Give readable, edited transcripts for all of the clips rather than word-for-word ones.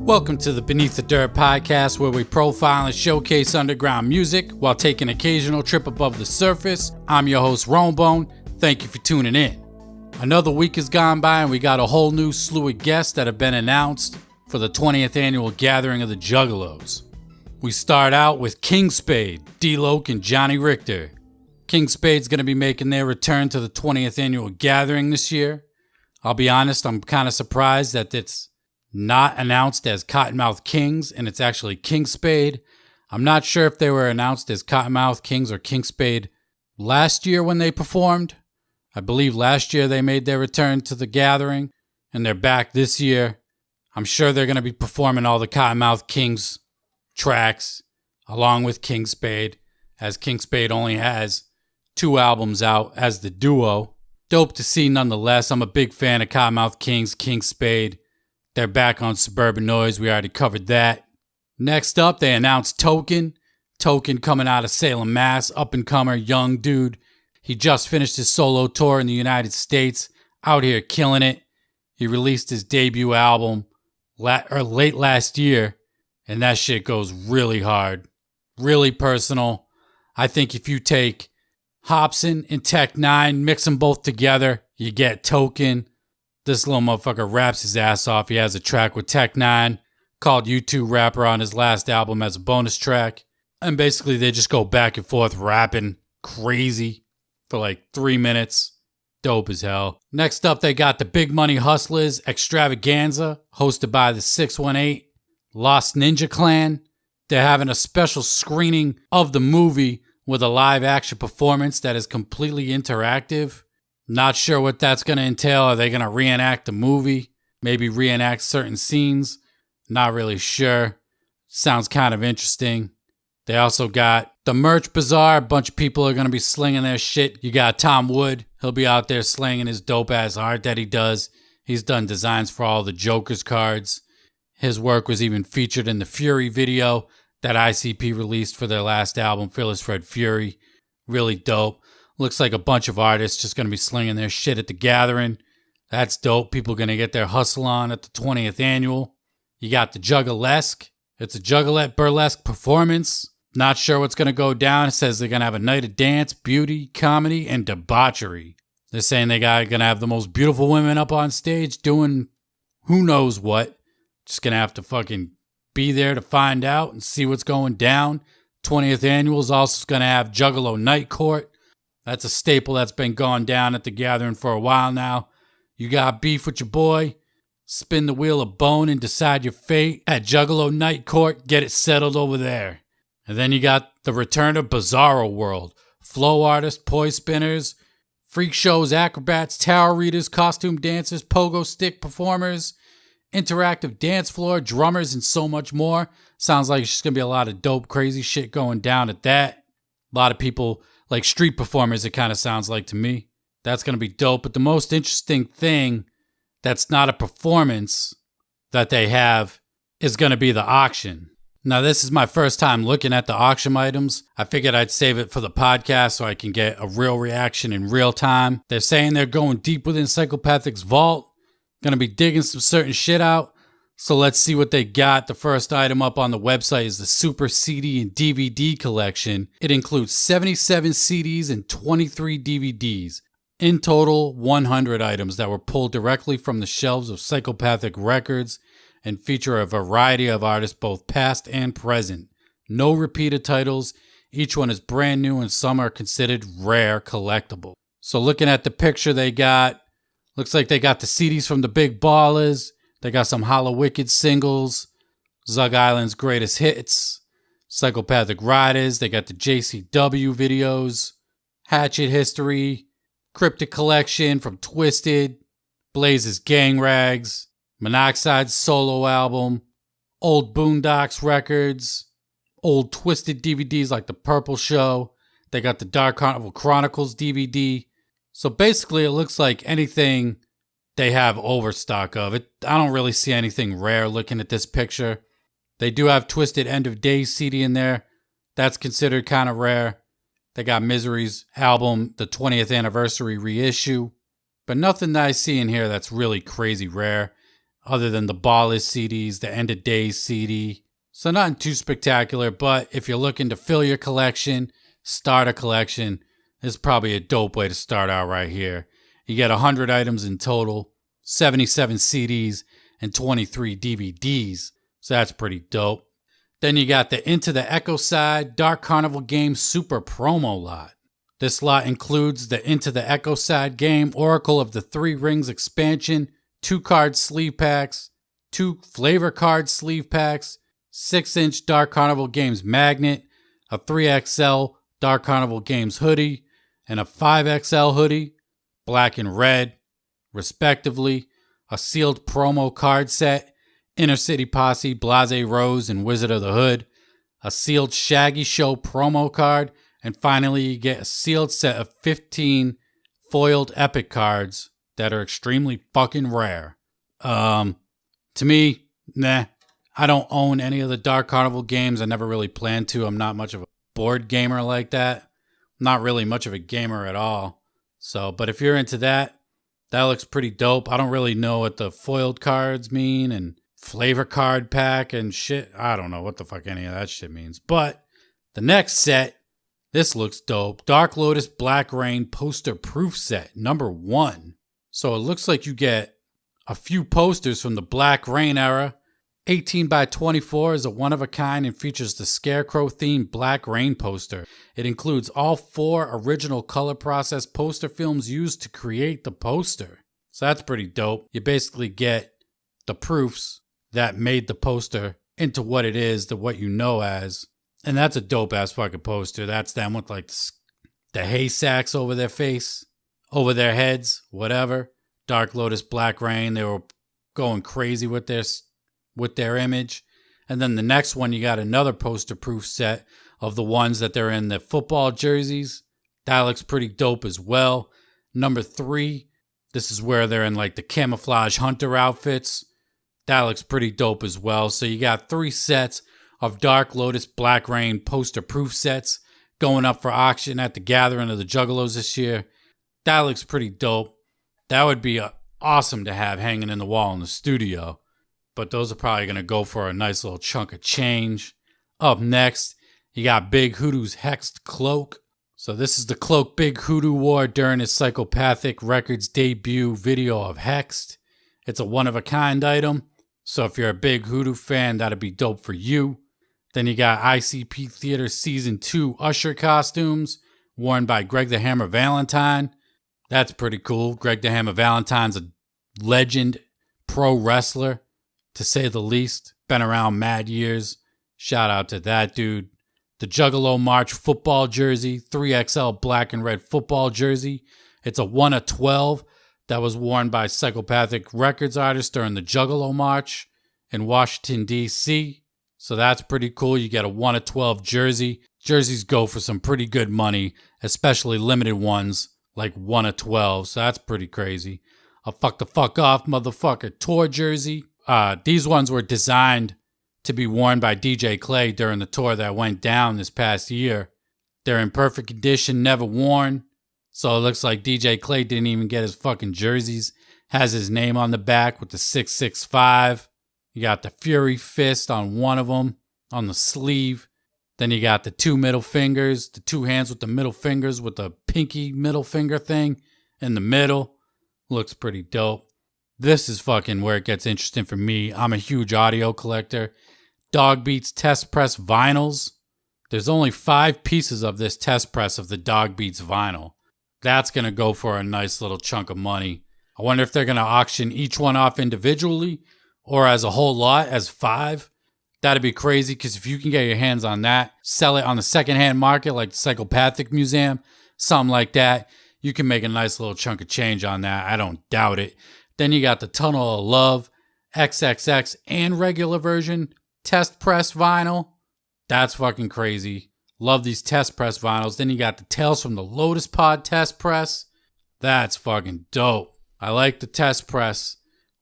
Welcome to the Beneath the Dirt podcast, where we profile and showcase underground music while taking an occasional trip above the surface. I'm your host, Rombone. Thank you for tuning in. Another week has gone by and we got a whole new slew of guests that have been announced for the 20th annual gathering of the Juggalos. We start out with King Spade, D-Loc, and Johnny Richter. King Spade's going to be making their return to the 20th annual gathering this year. I'll be honest, I'm kind of surprised that it's not announced as Cottonmouth Kings and it's actually King Spade. I'm not sure if they were announced as Cottonmouth Kings or King Spade last year when they performed. I believe last year they made their return to the gathering and they're back this year. I'm sure they're going to be performing all the Cottonmouth Kings tracks along with King Spade, as King Spade only has 2 albums out as the duo. Dope to see nonetheless. I'm a big fan of Cottonmouth Kings, King Spade. They're back on Suburban Noise. We already covered that. Next up, they announced Token. Token coming out of Salem, Mass. Up-and-comer, young dude. He just finished his solo tour in the United States. Out here killing it. He released his debut album late last year. And that shit goes really hard. Really personal. I think if you take Hobson and Tech N9ne, mix them both together, you get Token. This little motherfucker raps his ass off. He has a track with Tech N9ne called U2 Rapper on his last album as a bonus track. And basically they just go back and forth rapping crazy for like 3 minutes. Dope as hell. Next up, they got the Big Money Hustlers Extravaganza, hosted by the 618 Lost Ninja Clan. They're having a special screening of the movie with a live action performance that is completely interactive. Not sure what that's going to entail. Are they going to reenact the movie? Maybe reenact certain scenes? Not really sure. Sounds kind of interesting. They also got the Merch Bazaar. A bunch of people are going to be slinging their shit. You got Tom Wood. He'll be out there slinging his dope-ass art that he does. He's done designs for all the Joker's cards. His work was even featured in the Fury video that ICP released for their last album, Fearless Fred Fury. Really dope. Looks like a bunch of artists just going to be slinging their shit at the gathering. That's dope. People going to get their hustle on at the 20th annual. You got the Juggalesque. It's a Juggalette burlesque performance. Not sure what's going to go down. It says they're going to have a night of dance, beauty, comedy, and debauchery. They're saying they got going to have the most beautiful women up on stage doing who knows what. Just going to have to fucking be there to find out and see what's going down. 20th annual is also going to have Juggalo Night Court. That's a staple that's been going down at the gathering for a while now. You got beef with your boy? Spin the wheel of bone and decide your fate at Juggalo Night Court. Get it settled over there. And then you got the return of Bizarro World. Flow artists, poise spinners, freak shows, acrobats, tarot readers, costume dancers, pogo stick performers, interactive dance floor, drummers, and so much more. Sounds like it's just going to be a lot of dope, crazy shit going down at that. A lot of people, like street performers, it kind of sounds like to me. That's going to be dope. But the most interesting thing that's not a performance that they have is going to be the auction. Now, this is my first time looking at the auction items. I figured I'd save it for the podcast so I can get a real reaction in real time. They're saying they're going deep within Psychopathic's vault. Going to be digging some certain shit out. So let's see what they got. The first item up on the website is the Super CD and DVD collection. It includes 77 CDs and 23 DVDs. In total, 100 items that were pulled directly from the shelves of Psychopathic Records and feature a variety of artists both past and present. No repeated titles. Each one is brand new and some are considered rare collectible. So looking at the picture they got, looks like they got the CDs from the Big Ballers. They got some Hollow Wicked singles, Zug Island's Greatest Hits, Psychopathic Riders. They got the JCW videos, Hatchet History, Cryptic Collection from Twiztid, Blaze's Gang Rags, Monoxide's solo album, old Boondocks records, old Twiztid DVDs like The Purple Show. They got the Dark Carnival Chronicles DVD. So basically it looks like anything they have overstock of it. I don't really see anything rare looking at this picture. They do have Twiztid End of Days CD in there. That's considered kind of rare. They got Misery's album, the 20th anniversary reissue. But nothing that I see in here that's really crazy rare. other than the Ballers CDs, the End of Days CD. So nothing too spectacular, but if you're looking to fill your collection, start a collection, this is probably a dope way to start out right here. You get 100 items in total, 77 CDs, and 23 DVDs. So that's pretty dope. Then you got the Into the Echo Side Dark Carnival Game Super Promo lot. This lot includes the Into the Echo Side game, Oracle of the Three Rings expansion, 2 card sleeve packs, 2 flavor card sleeve packs, 6-inch Dark Carnival Games magnet, a 3XL Dark Carnival Games hoodie, and a 5XL hoodie, black and red, respectively, a sealed promo card set, Inner City Posse, Blase Rose, and Wizard of the Hood, a sealed Shaggy Show promo card, and finally you get a sealed set of 15 foiled epic cards that are extremely fucking rare. To me, nah. I don't own any of the Dark Carnival games. I never really planned to. I'm not much of a board gamer like that. Not really much of a gamer at all. So, but if you're into that, that looks pretty dope. I don't really know what the foiled cards mean and flavor card pack and shit. I don't know what the fuck any of that shit means. But the next set, this looks dope. Dark Lotus Black Rain poster proof set, number 1. So it looks like you get a few posters from the Black Rain era. 18 by 24 is a one-of-a-kind and features the Scarecrow-themed Black Rain poster. It includes all 4 original color process poster films used to create the poster. So that's pretty dope. You basically get the proofs that made the poster into what it is, to what you know as. And that's a dope-ass fucking poster. That's them with like the hay sacks over their face, over their heads, whatever. Dark Lotus Black Rain, they were going crazy with their image. And then the next one, you got another poster proof set of the ones that they're in the football jerseys. That looks pretty dope as well. Number 3, this is where they're in like the camouflage hunter outfits. That looks pretty dope as well. So you got 3 sets of Dark Lotus Black Rain poster proof sets going up for auction at the Gathering of the Juggalos this year. That looks pretty dope. That would be awesome to have hanging in the wall in the studio. But those are probably going to go for a nice little chunk of change. Up next, you got Big Hoodoo's Hexed Cloak. So this is the cloak Big Hoodoo wore during his Psychopathic Records debut video of Hexed. It's a one-of-a-kind item. So if you're a Big Hoodoo fan, that'd be dope for you. Then you got ICP Theater Season 2 Usher costumes worn by Greg the Hammer Valentine. That's pretty cool. Greg the Hammer Valentine's a legend pro wrestler, to say the least. Been around mad years. Shout out to that dude. The Juggalo March football jersey, 3XL black and red football jersey. It's a 1 of 12 that was worn by Psychopathic Records artists during the Juggalo March in Washington, D.C. So that's pretty cool. You get a 1 of 12 jersey. Jerseys go for some pretty good money, especially limited ones like 1 of 12. So that's pretty crazy. A Fuck the Fuck Off Motherfucker tour jersey. These ones were designed to be worn by DJ Clay during the tour that went down this past year. They're in perfect condition, never worn. So it looks like DJ Clay didn't even get his fucking jerseys. Has his name on the back with the 665. You got the Fury Fist on one of them, on the sleeve. Then you got the 2 middle fingers, the 2 hands with the middle fingers with the pinky middle finger thing in the middle. Looks pretty dope. This is fucking where it gets interesting for me. I'm a huge audio collector. Dog Beats Test Press vinyls. There's only 5 pieces of this test press of the Dog Beats vinyl. That's going to go for a nice little chunk of money. I wonder if they're going to auction each one off individually or as a whole lot, as 5. That'd be crazy, because if you can get your hands on that, sell it on the secondhand market like the Psychopathic Museum, something like that, you can make a nice little chunk of change on that. I don't doubt it. Then you got the Tunnel of Love, XXX, and regular version test press vinyl. That's fucking crazy. Love these test press vinyls. Then you got the Tales from the Lotus Pod test press. That's fucking dope. I like the test press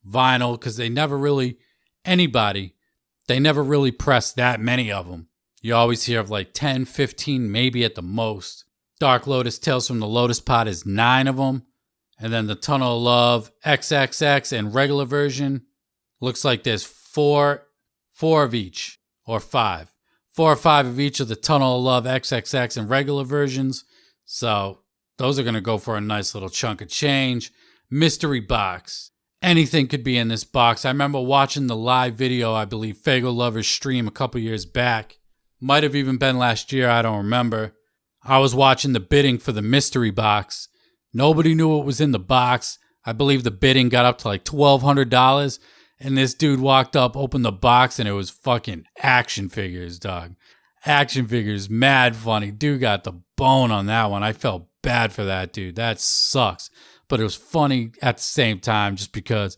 vinyl because they never really press that many of them. You always hear of like 10, 15, maybe at the most. Dark Lotus Tales from the Lotus Pod is 9 of them. And then the Tunnel of Love, XXX, and regular version, Looks like there's four of each, or five. 4 or 5 of each of the Tunnel of Love XXX and regular versions. So those are going to go for a nice little chunk of change. Mystery box. Anything could be in this box. I remember watching the live video, I believe, Fago Lover's stream a couple years back. Might have even been last year, I don't remember. I was watching the bidding for the mystery box. Nobody knew what was in the box. I believe the bidding got up to like $1,200. And this dude walked up, opened the box, and it was fucking action figures, dog. Action figures, mad funny. Dude got the bone on that one. I felt bad for that dude. That sucks. But it was funny at the same time just because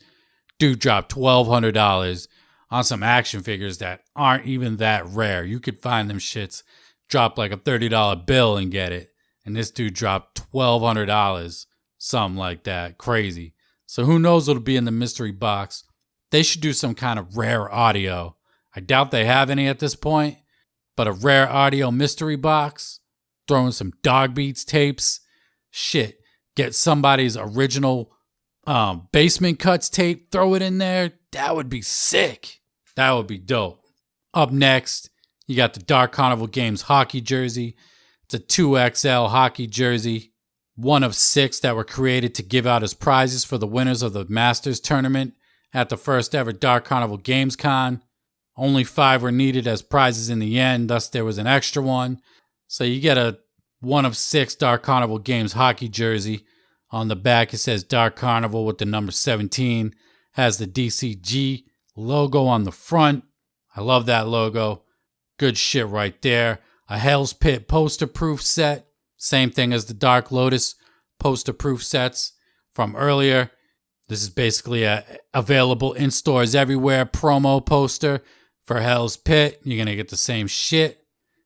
dude dropped $1,200 on some action figures that aren't even that rare. You could find them shits, drop like a $30 bill and get it. And this dude dropped $1,200, something like that. Crazy. So who knows what'll be in the mystery box. They should do some kind of rare audio. I doubt they have any at this point, but a rare audio mystery box, throw in some Dog Beats tapes, shit, get somebody's original Basement Cuts tape, throw it in there. That would be sick. That would be dope. Up next, you got the Dark Carnival Games hockey jersey. It's a 2XL hockey jersey, one of 6 that were created to give out as prizes for the winners of the Masters tournament at the first ever Dark Carnival Games Con. Only 5 were needed as prizes in the end, thus there was an extra one. So you get a one of 6 Dark Carnival Games hockey jersey. On the back it says Dark Carnival with the number 17. Has the DCG logo on the front. I love that logo. Good shit right there. A Hell's Pit poster proof set. Same thing as the Dark Lotus poster proof sets from earlier. This is basically a available in stores everywhere promo poster for Hell's Pit. You're going to get the same shit.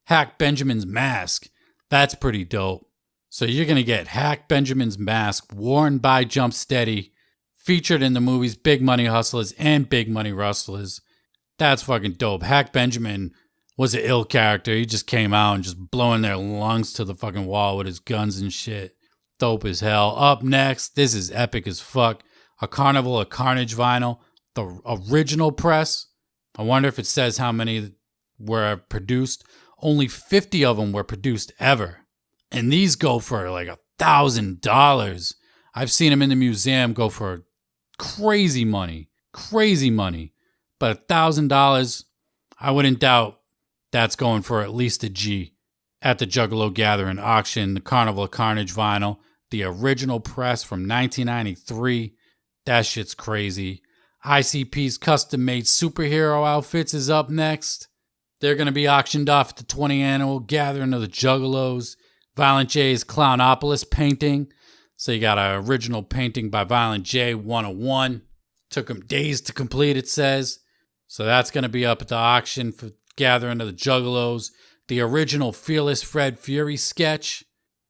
Hack Benjamin's mask. That's pretty dope. So you're going to get Hack Benjamin's mask worn by Jump Steady, featured in the movies Big Money Hustlers and Big Money Rustlers. That's fucking dope. Hack Benjamin was an ill character. He just came out and just blowing their lungs to the fucking wall with his guns and shit. Dope as hell. Up next, this is epic as fuck. A Carnival of Carnage vinyl, the original press. I wonder if it says how many were produced. Only 50 of them were produced ever. And these go for like $1,000. I've seen them in the museum go for crazy money. Crazy money. But $1,000, I wouldn't doubt that's going for at least a G. At the Juggalo Gathering auction, the Carnival of Carnage vinyl, the original press from 1993. That shit's crazy. ICP's custom-made superhero outfits is up next. They're going to be auctioned off at the 20th annual Gathering of the Juggalos. Violent J's Clownopolis painting. So you got an original painting by Violent J 101. Took him days to complete, it says. So that's going to be up at the auction for Gathering of the Juggalos. The original Fearless Fred Fury sketch,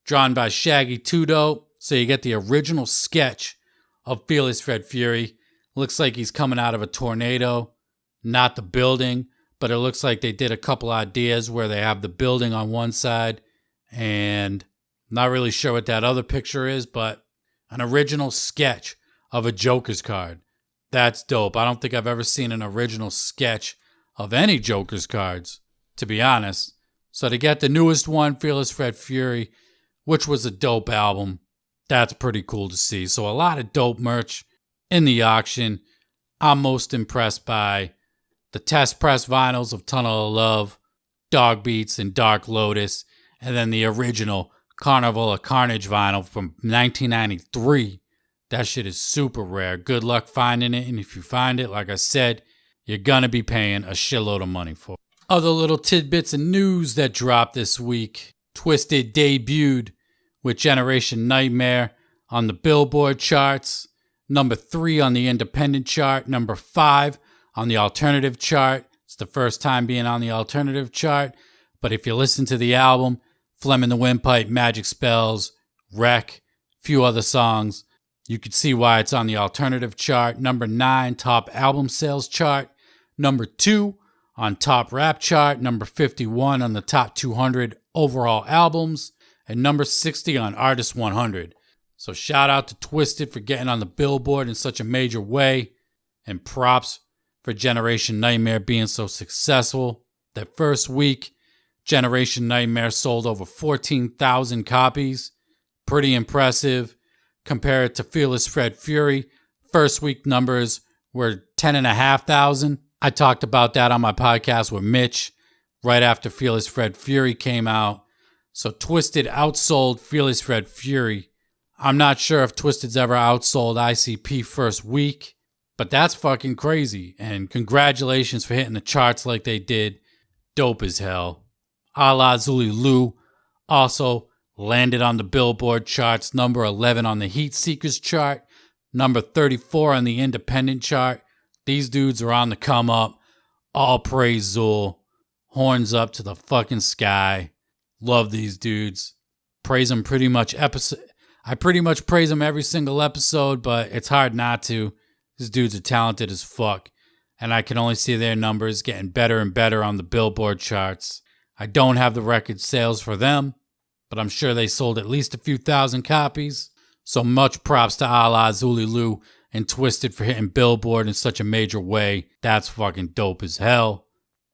drawn by Shaggy Tudo. So you get the original sketch of Fearless Fred Fury. Looks like he's coming out of a tornado, not the building, but it looks like they did a couple ideas where they have the building on one side, and not really sure what that other picture is, but an original sketch of a Joker's card. That's dope. I don't think I've ever seen an original sketch of any Joker's cards, to be honest. So to get the newest one, Fearless Fred Fury, which was a dope album, that's pretty cool to see. So a lot of dope merch in the auction. I'm most impressed by the test press vinyls of Tunnel of Love, Dog Beats, and Dark Lotus, and then the original Carnival of Carnage vinyl from 1993. That shit is super rare. Good luck finding it, and if you find it, like I said, you're gonna be paying a shitload of money for it. Other little tidbits of news that dropped this week. Twiztid debuted with Generation Nightmare on the Billboard charts, number 3 on the independent chart, number 5 on the alternative chart. It's the first time being on the alternative chart, but if you listen to the album, Phlegm the Windpipe, Magic Spells, Wreck, few other songs, you could see why it's on the alternative chart. Number 9, top album sales chart. Number 2 on top rap chart. Number 51 on the top 200 overall albums. And number 60 on Artist 100. So shout out to Twiztid for getting on the Billboard in such a major way. And props for Generation Nightmare being so successful. That first week, Generation Nightmare sold over 14,000 copies. Pretty impressive. Compared to Fearless Fred Fury, first week numbers were 10,500. I talked about that on my podcast with Mitch right after Fearless Fred Fury came out. So Twiztid outsold Fearless Fred Fury. I'm not sure if Twiztid's ever outsold ICP first week, but that's fucking crazy. And congratulations for hitting the charts like they did. Dope as hell. Alla Zulu also landed on the Billboard charts, number 11 on the Heat Seekers chart, number 34 on the Independent chart. These dudes are on the come up. All praise Zul. Horns up to the fucking sky. Love these dudes. Praise them pretty much I pretty much praise them every single episode, but it's hard not to. These dudes are talented as fuck. And I can only see their numbers getting better and better on the Billboard charts. I don't have the record sales for them, but I'm sure they sold at least a few thousand copies. So much props to Alla Zulu and Twiztid for hitting Billboard in such a major way. That's fucking dope as hell.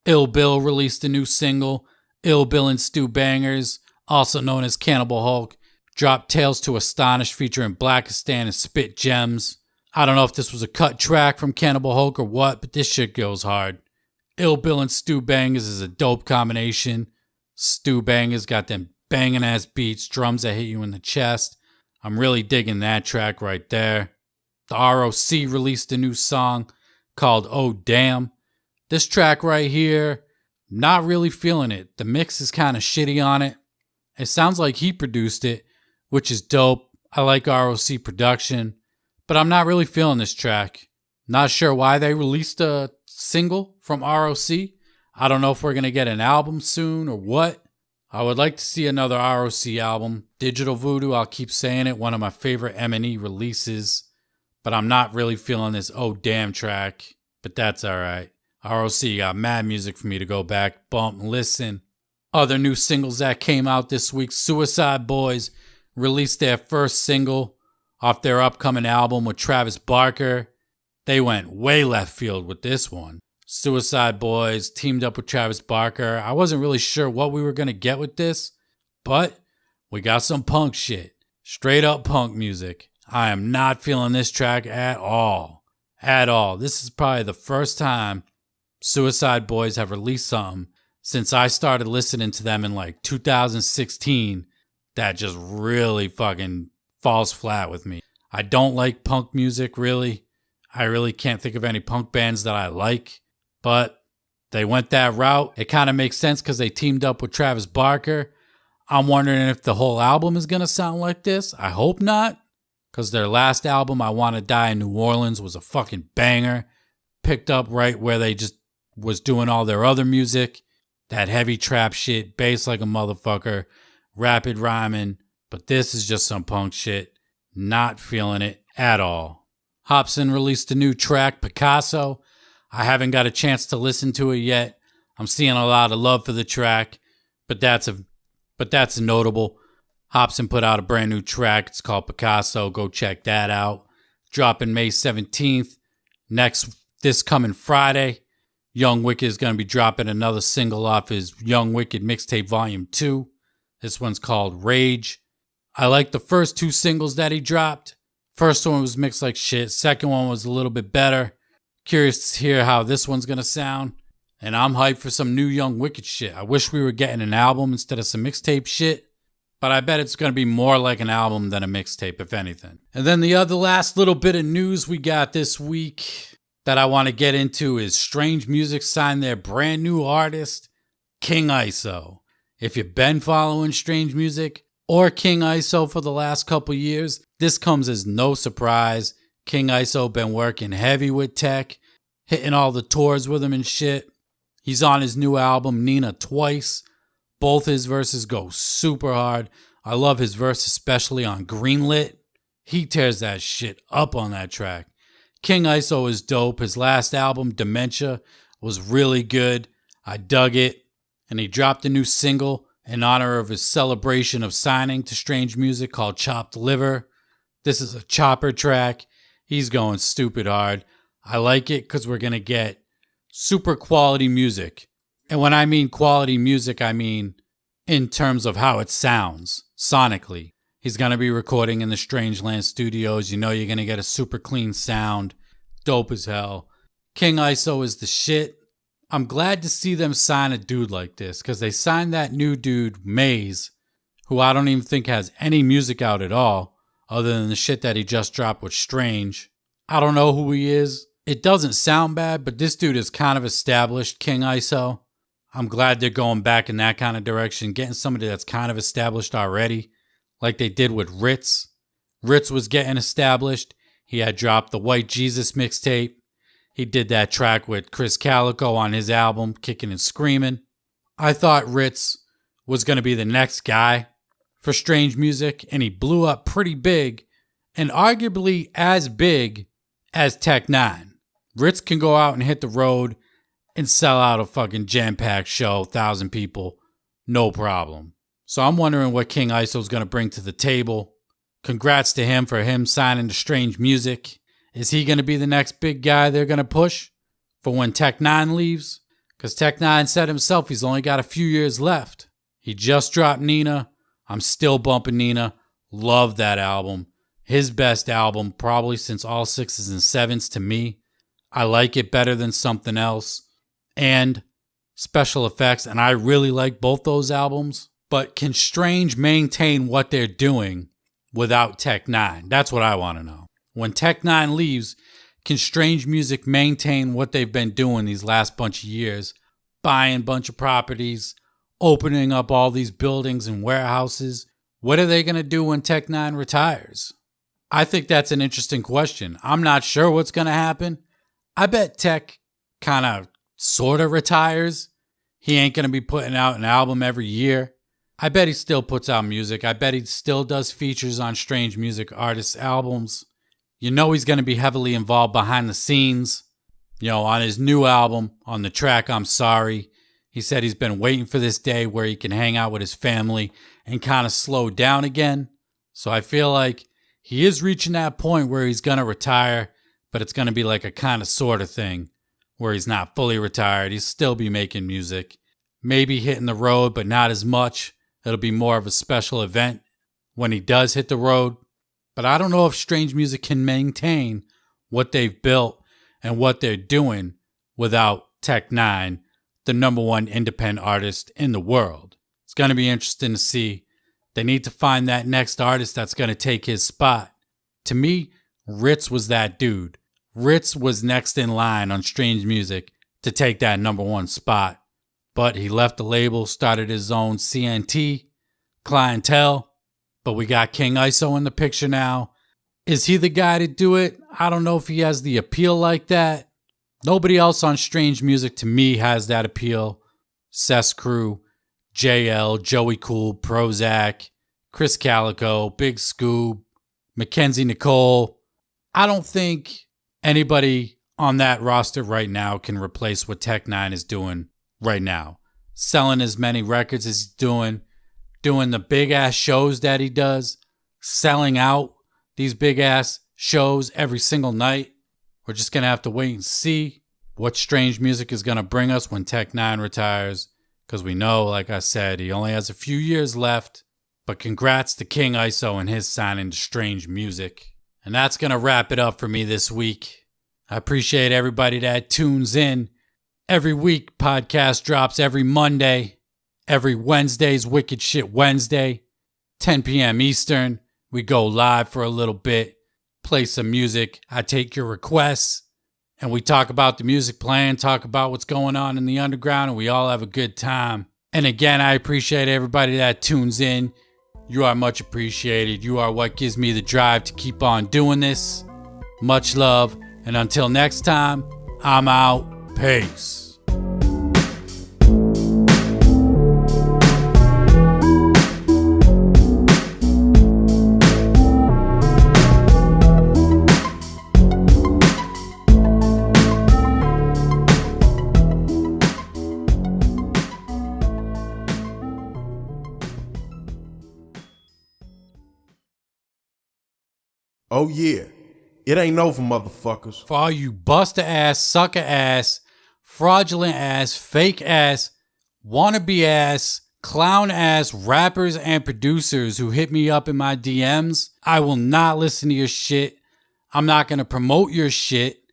Ill Bill released a new single. Ill Bill and Stu Bangers, also known as Cannibal Hulk, dropped Tales to Astonish featuring Blackistan and Spit Gems. I don't know if this was a cut track from Cannibal Hulk or what, but this shit goes hard. Ill Bill and Stu Bangers is a dope combination. Stu Bangers got them banging ass beats, drums that hit you in the chest. I'm really digging that track right there. The ROC released a new song called Oh Damn. This track right here, not really feeling it. The mix is kind of shitty on it. It sounds like he produced it, which is dope. I like ROC production, but I'm not really feeling this track. Not sure why they released a single from ROC. I don't know if we're going to get an album soon or what. I would like to see another ROC album. Digital Voodoo, I'll keep saying it, one of my favorite M&E releases. But I'm not really feeling this Oh Damn track. But that's alright. ROC got mad music for me to go back, bump, and listen. Other new singles that came out this week. Suicide Boys released their first single off their upcoming album with Travis Barker. They went way left field with this one. Suicide Boys teamed up with Travis Barker. I wasn't really sure what we were going to get with this, but we got some punk shit. Straight up punk music. I am not feeling this track at all. At all. This is probably the first time Suicide Boys have released something since I started listening to them in like 2016 that just really fucking falls flat with me. I don't like punk music, really. I really can't think of any punk bands that I like, but they went that route. It kind of makes sense because they teamed up with Travis Barker. I'm wondering if the whole album is going to sound like this. I hope not, because their last album, I Want to Die in New Orleans, was a fucking banger. Picked up right where they just was doing all their other music. That heavy trap shit, bass like a motherfucker, rapid rhyming. But this is just some punk shit. Not feeling it at all. Hobson released a new track, Picasso. I haven't got a chance to listen to it yet. I'm seeing a lot of love for the track, but that's notable. Hobson put out a brand new track. It's called Picasso. Go check that out. Dropping May 17th. This coming Friday, Young Wicked is going to be dropping another single off his Young Wicked Mixtape Volume 2. This one's called Rage. I like the first two singles that he dropped. First one was mixed like shit. Second one was a little bit better. Curious to hear how this one's going to sound. And I'm hyped for some new Young Wicked shit. I wish we were getting an album instead of some mixtape shit. But I bet it's going to be more like an album than a mixtape, if anything. And then the other last little bit of news we got this week that I want to get into is Strange Music signed their brand new artist, King ISO. If you've been following Strange Music or King ISO for the last couple years, this comes as no surprise. King ISO been working heavy with Tech, hitting all the tours with him and shit. He's on his new album, Nina Twice. Both his verses go super hard. I love his verse, especially on Greenlit. He tears that shit up on that track. King ISO is dope. His last album, Dementia, was really good. I dug it. And he dropped a new single in honor of his celebration of signing to Strange Music called Chopped Liver. This is a chopper track. He's going stupid hard. I like it because we're going to get super quality music. And when I mean quality music, I mean in terms of how it sounds sonically. He's going to be recording in the Strangeland Studios. You know you're going to get a super clean sound. Dope as hell. King ISO is the shit. I'm glad to see them sign a dude like this, because they signed that new dude, Maze, who I don't even think has any music out at all, other than the shit that he just dropped with Strange. I don't know who he is. It doesn't sound bad, but this dude is kind of established, King ISO. I'm glad they're going back in that kind of direction, getting somebody that's kind of established already, like they did with Ritz. Ritz was getting established. He had dropped the White Jesus mixtape. He did that track with Chris Calico on his album, Kicking and Screaming. I thought Ritz was going to be the next guy for Strange Music, and he blew up pretty big, and arguably as big as Tech N9ne. Ritz can go out and hit the road and sell out a fucking jam-packed show, 1,000 people, no problem. So I'm wondering what King ISO's going to bring to the table. Congrats to him for him signing to Strange Music. Is he going to be the next big guy they're going to push for when Tech N9ne leaves? Because Tech N9ne said himself he's only got a few years left. He just dropped Nina. I'm still bumping Nina. Love that album. His best album probably since All Sixes and Sevens to me. I like it better than something else. And Special Effects, and I really like both those albums. But can Strange maintain what they're doing without Tech N9ne? That's what I want to know. When Tech N9ne leaves, can Strange Music maintain what they've been doing these last bunch of years? Buying a bunch of properties, opening up all these buildings and warehouses. What are they going to do when Tech N9ne retires? I think that's an interesting question. I'm not sure what's going to happen. I bet Tech kind of sort of retires. He ain't going to be putting out an album every year. I bet he still puts out music. I bet he still does features on Strange Music artists' albums. You know he's going to be heavily involved behind the scenes. You know, on his new album, on the track I'm Sorry, he said he's been waiting for this day where he can hang out with his family and kind of slow down again. So I feel like he is reaching that point where he's going to retire, but it's going to be like a kind of sort of thing where he's not fully retired. He'll still be making music. Maybe hitting the road, but not as much. It'll be more of a special event when he does hit the road. But I don't know if Strange Music can maintain what they've built and what they're doing without Tech N9ne, the number one independent artist in the world. It's going to be interesting to see. They need to find that next artist that's going to take his spot. To me, Ritz was that dude. Ritz was next in line on Strange Music to take that number one spot. But he left the label, started his own CNT, Clientele. But we got King ISO in the picture now. Is he the guy to do it? I don't know if he has the appeal like that. Nobody else on Strange Music to me has that appeal. Cess Crew, JL, Joey Cool, Prozac, Chris Calico, Big Scoob, Mackenzie Nicole. I don't think anybody on that roster right now can replace what Tech N9ne is doing right now. Selling as many records as he's doing the big ass shows that he does, selling out these big ass shows every single night. We're just going to have to wait and see what Strange Music is going to bring us when Tech N9ne retires. Because we know, like I said, he only has a few years left. But congrats to King ISO and his signing to Strange Music. And that's going to wrap it up for me this week. I appreciate everybody that tunes in. Every week, podcast drops every Monday. Every Wednesday's Wicked Shit Wednesday. 10 p.m. Eastern. We go live for a little bit. Play some music. I take your requests. And we talk about the music playing, talk about what's going on in the underground, and we all have a good time. And again, I appreciate everybody that tunes in. You are much appreciated. You are what gives me the drive to keep on doing this. Much love. And until next time, I'm out. Peace. Oh yeah, it ain't over, motherfuckers. For all you buster ass, sucker ass, fraudulent ass, fake ass, wannabe ass, clown ass rappers and producers who hit me up in my DMs, I will not listen to your shit. I'm not going to promote your shit.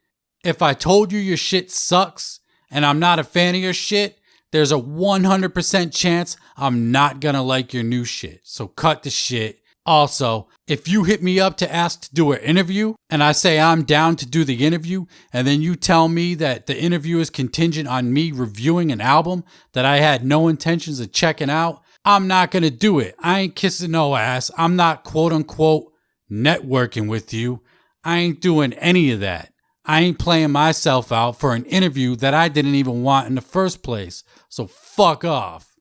If I told you your shit sucks and I'm not a fan of your shit, there's a 100% chance I'm not going to like your new shit. So cut the shit. Also, if you hit me up to ask to do an interview and I say I'm down to do the interview and then you tell me that the interview is contingent on me reviewing an album that I had no intentions of checking out, I'm not going to do it. I ain't kissing no ass. I'm not quote unquote networking with you. I ain't doing any of that. I ain't playing myself out for an interview that I didn't even want in the first place. So fuck off.